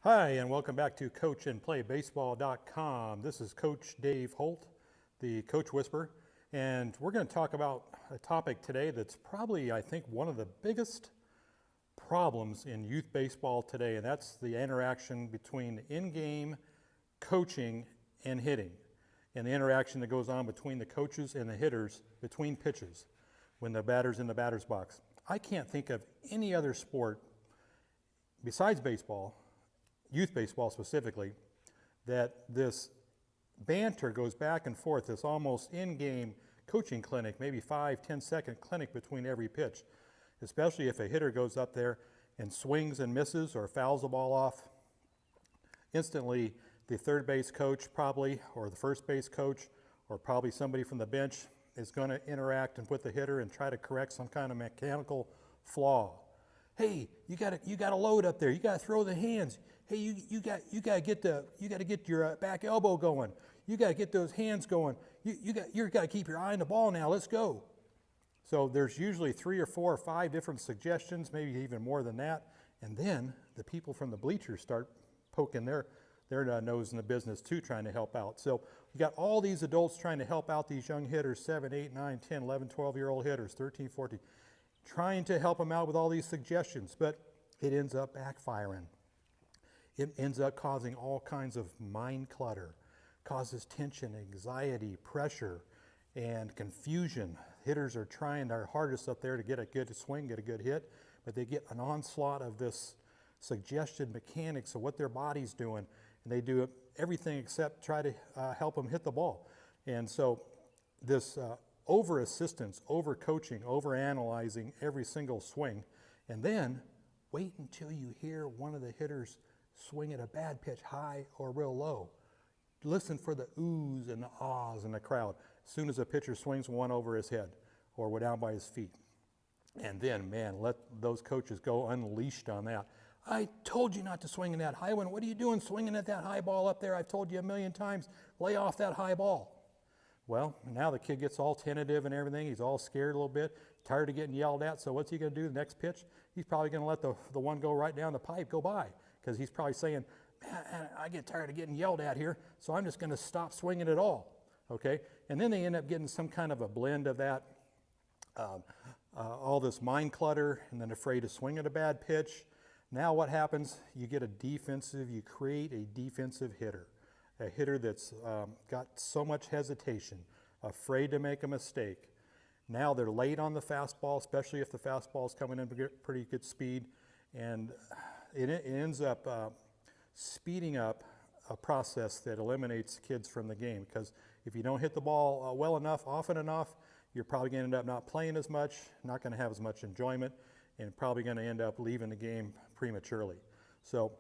Hi, and welcome back to CoachAndPlayBaseball.com. This is Coach Dave Holt, the Coach Whisperer, and we're going to talk about a topic today that's probably, I think, one of the biggest problems in youth baseball today, and that's the interaction between in-game coaching and hitting, and the interaction that goes on between the coaches and the hitters between pitches when the batter's in the batter's box. I can't think of any other sport besides baseball, youth baseball specifically, that this banter goes back and forth, this almost in-game coaching clinic, maybe 5-10 second clinic between every pitch, especially if a hitter goes up there and swings and misses or fouls the ball off. Instantly, the third base coach probably, or the first base coach, or probably somebody from the bench is going to interact with the hitter and try to correct some kind of mechanical flaw. Hey, you got to load up there. You got to throw the hands. Hey, you got to get your back elbow going. You got to get those hands going. You got to keep your eye on the ball now. Let's go. So there's usually 3 or 4 or 5 different suggestions, maybe even more than that. And then the people from the bleachers start poking their nose in the business too, trying to help out. So you got all these adults trying to help out these young hitters, 7, 8, 9, 10, 11, 12-year-old hitters, 13, 14, trying to help them out with all these suggestions, but it ends up backfiring. It ends up causing all kinds of mind clutter, causes tension, anxiety, pressure, and confusion. Hitters are trying their hardest up there to get a good swing, get a good hit, but they get an onslaught of this suggested mechanics of what their body's doing, and they do everything except try to help them hit the ball. And so this over-assistance, over-coaching, over-analyzing every single swing, and then wait until you hear one of the hitters swing at a bad pitch, high or real low. Listen for the oohs and the ahs in the crowd as soon as a pitcher swings one over his head or down by his feet. And then, man, let those coaches go unleashed on that. I told you not to swing in that high one. What are you doing swinging at that high ball up there? I've told you a million times, lay off that high ball. Well, now the kid gets all tentative and everything. He's all scared a little bit, tired of getting yelled at. So what's he going to do the next pitch? He's probably going to let the one go right down the pipe go by, because he's probably saying, man, I get tired of getting yelled at here, so I'm just going to stop swinging at all. Okay? And then they end up getting some kind of a blend of that, all this mind clutter, and then afraid to swing at a bad pitch. Now what happens? You create a defensive hitter. A hitter that's got so much hesitation, afraid to make a mistake. Now they're late on the fastball, especially if the fastball is coming in pretty good speed, and it ends up speeding up a process that eliminates kids from the game, because if you don't hit the ball well enough, often enough, you're probably going to end up not playing as much, not going to have as much enjoyment, and probably going to end up leaving the game prematurely. So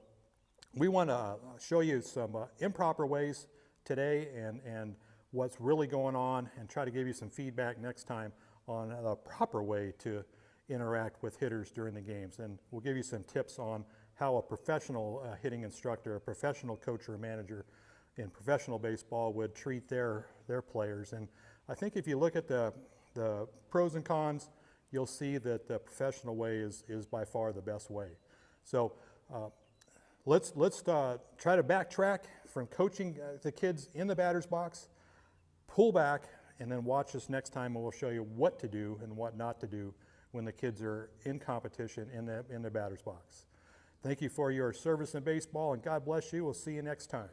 we want to show you some improper ways today and what's really going on, and try to give you some feedback next time on a proper way to interact with hitters during the games. And we'll give you some tips on how a professional hitting instructor, a professional coach or manager in professional baseball would treat their players. And I think if you look at the pros and cons, you'll see that the professional way is by far the best way. So let's try to backtrack from coaching the kids in the batter's box, pull back, and then watch us next time, and we'll show you what to do and what not to do when the kids are in competition in the batter's box. Thank you for your service in baseball, and God bless you. We'll see you next time.